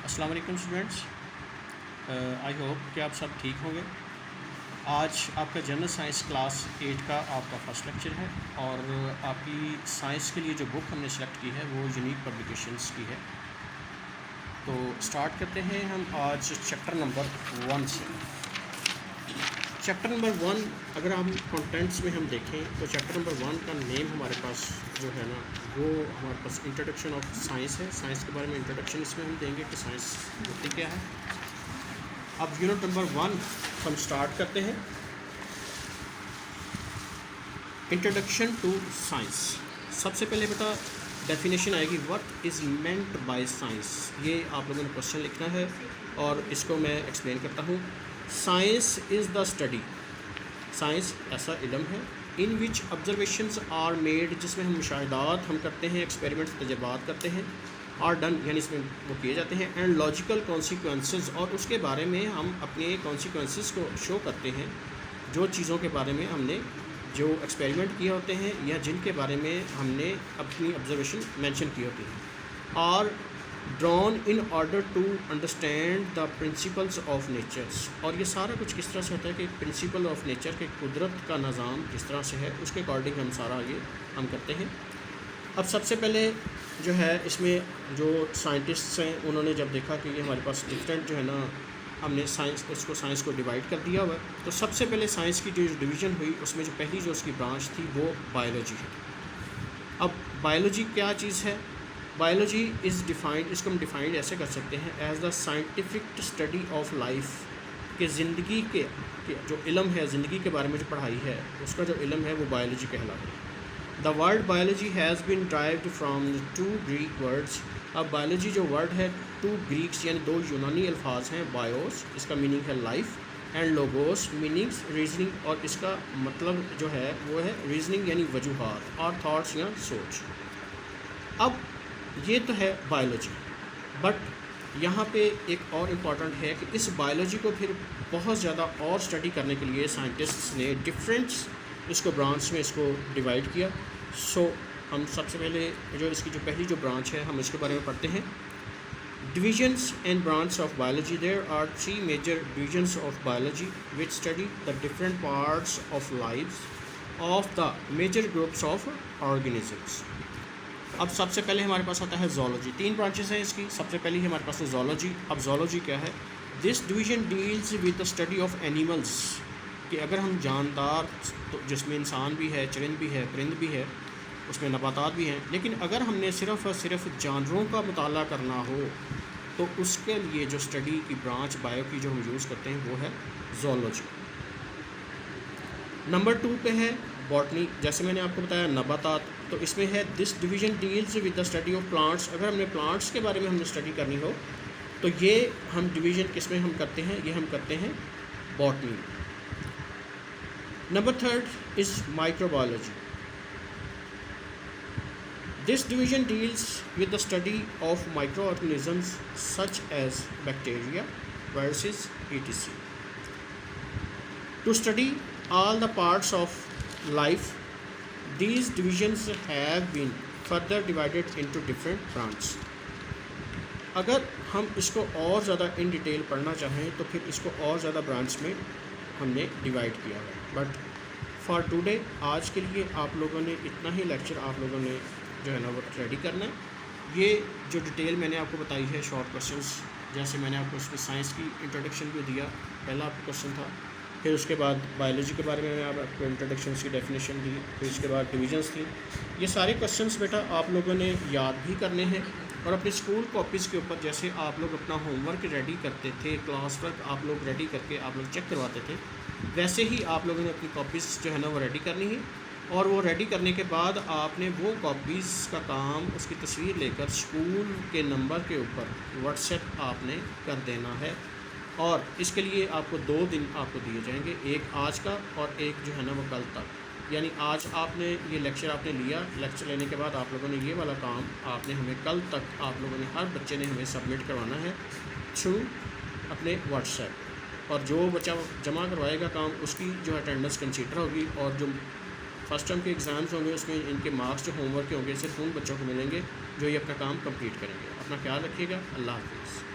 अस्सलाम वालेकुम students. I hope कि आप सब ठीक होंगे। आज आपका जनरल साइंस क्लास 8 का आपका फर्स्ट लेक्चर है और आपकी साइंस के लिए जो बुक हमने सेलेक्ट की है वो यूनिक पब्लिकेशंस की है। तो स्टार्ट करते हैं हम आज चैप्टर नंबर 1 से। चैप्टर नंबर 1 अगर हम कंटेंट्स में हम देखें तो चैप्टर नंबर 1 का नेम हमारे पास जो है ना वो हमारे पास इंट्रोडक्शन ऑफ साइंस है। साइंस के बारे में इंट्रोडक्शन इसमें हम देंगे कि साइंस होती क्या है। अब यूनिट नंबर 1 हम स्टार्ट करते हैं। Introduction to science. सबसे पहले बेटा डेफिनेशन आएगी what is meant by science. ये आप लोगों ने क्वेश्चन लिखना है और इसको मैं एक्सप्लेन करता हूँ। Science is the study, science ऐसा इल्म है इन विच ऑब्जर्वेशंस आर मेड, जिसमें हम मुशाहिदात हम करते हैं, एक्सपेरिमेंट्स तजर्बात करते हैं, आर डन यानी इसमें वो किए जाते हैं, एंड लॉजिकल कॉन्सिक्वेंसेस, और उसके बारे में हम अपने कॉन्सिक्वेंसेस को शो करते हैं, जो चीज़ों के बारे में हमने जो एक्सपेरिमेंट किए होते हैं या जिनके बारे में हमने अपनी ऑब्जर्वेशन मेंशन की होती है, और drawn in order to understand the principles of natures. और ये सारा कुछ किस तरह से होता है कि प्रिंसिपल ऑफ नेचर के कुदरत का निज़ाम किस तरह से है उसके अकॉर्डिंग हम सारा ये हम करते हैं। अब सबसे पहले जो है इसमें जो साइंटिस्ट्स हैं उन्होंने जब देखा कि ये हमारे पास डिफरेंट जो है ना हमने साइंस को डिवाइड कर दिया हुआ है, तो सबसे पहले साइंस की जो डिवीज़न हुई उसमें जो पहली जो उसकी ब्रांच थी वो बायोलॉजी है। अब बायोलॉजी क्या चीज़ है? बायोलॉजी इज़ डिफाइंड, इसको हम डिफाइंड ऐसे कर सकते हैं as the scientific study of life, कि ज़िंदगी के जो इल्म है, ज़िंदगी के बारे में जो पढ़ाई है उसका जो इल्म है वो बायोलॉजी कहलाता है। The word biology has been derived from 2 Greek words. अब बायोलॉजी जो वर्ड है 2 ग्रीक्स यानी 2 यूनानी अल्फाज हैं। बायोस इसका मीनिंग है life, and logos meanings reasoning, और इसका मतलब जो है वो है रीजनिंग यानी वजूहात और थॉट्स या सोच। अब ये तो है बायोलॉजी, बट यहाँ पे एक और इम्पॉर्टेंट है कि इस बायोलॉजी को फिर बहुत ज़्यादा और स्टडी करने के लिए साइंटिस्ट्स ने डिफरेंट इसको ब्रांच में इसको डिवाइड किया। सो हम सबसे पहले जो इसकी जो पहली जो ब्रांच है हम इसके बारे में पढ़ते हैं। Divisions and branch of biology. There are 3 major divisions of biology which study the different parts of life of the major groups of organisms. अब सबसे पहले हमारे पास आता है जोलॉजी। 3 ब्रांचेस हैं इसकी। सबसे पहली हमारे पास है जोलॉजी। अब जोलॉजी क्या है? This division deals with the study of animals, कि अगर हम जानदार तो जिसमें इंसान भी है, चरिंद भी है, परिंद भी है, उसमें नबातात भी हैं, लेकिन अगर हमने सिर्फ़ और सिर्फ जानवरों का मुताला करना हो तो उसके लिए जो स्टडी की ब्रांच बायो की जो हम यूज़ करते हैं वो है जोलॉजी। नंबर 2 पे है बॉटनी। जैसे मैंने आपको बताया नबातात, तो इसमें है this division deals with the study of plants. अगर हमने प्लांट्स के बारे में हमने स्टडी करनी हो तो ये हम डिवीजन किस में हम करते हैं? ये हम करते हैं botany. Number 3 is microbiology. This division deals with the study of micro organisms such as bacteria, viruses, etc. To स्टडी all the parts of life, these divisions have been further divided into different branches. अगर हम इसको और ज़्यादा in detail पढ़ना चाहें तो फिर इसको और ज़्यादा ब्रांच में हमने डिवाइड किया है। बट फॉर टुडे आज के लिए आप लोगों ने इतना ही लेक्चर आप लोगों ने जो है ना वो रेडी करना है। ये जो डिटेल मैंने आपको बताई है शॉर्ट क्वेश्चंस, जैसे मैंने आपको उसमें साइंस की इंट्रोडक्शन भी दिया, पहला क्वेश्चन था, फिर उसके बाद बायोलॉजी के बारे में आपको इंट्रोडक्शन की डेफिनेशन दी, फिर उसके बाद डिविजन्स थी। ये सारे क्वेश्चंस बेटा आप लोगों ने याद भी करने हैं और अपने स्कूल कॉपीज़ के ऊपर जैसे आप लोग अपना होमवर्क रेडी करते थे, क्लास वर्क आप लोग रेडी करके आप लोग चेक करवाते थे, वैसे ही आप लोगों ने अपनी कॉपीज़ जो है ना वो रेडी करनी है। और वो रेडी करने के बाद आपने वो कॉपीज़ का काम उसकी तस्वीर लेकर स्कूल के नंबर के ऊपर व्हाट्सएप आपने कर देना है। और इसके लिए आपको 2 दिन आपको दिए जाएंगे, एक आज का और एक जो है ना वो कल तक। यानी आज आपने ये लेक्चर आपने लिया, लेक्चर लेने के बाद आप लोगों ने ये वाला काम आपने हमें कल तक आप लोगों ने हर बच्चे ने हमें सबमिट करवाना है थ्रू अपने व्हाट्सएप। और जो बच्चा जमा करवाएगा काम उसकी जो अटेंडेंस कंसीडर होगी, और जो फर्स्ट टर्म के एग्ज़ाम्स होंगे उसमें इनके मार्क्स जो होमवर्क के होंगे सिर्फ उन बच्चों को मिलेंगे जो ये अपना काम कंप्लीट करेंगे। अपना ख्याल रखिएगा। अल्लाह हाफ़िज़।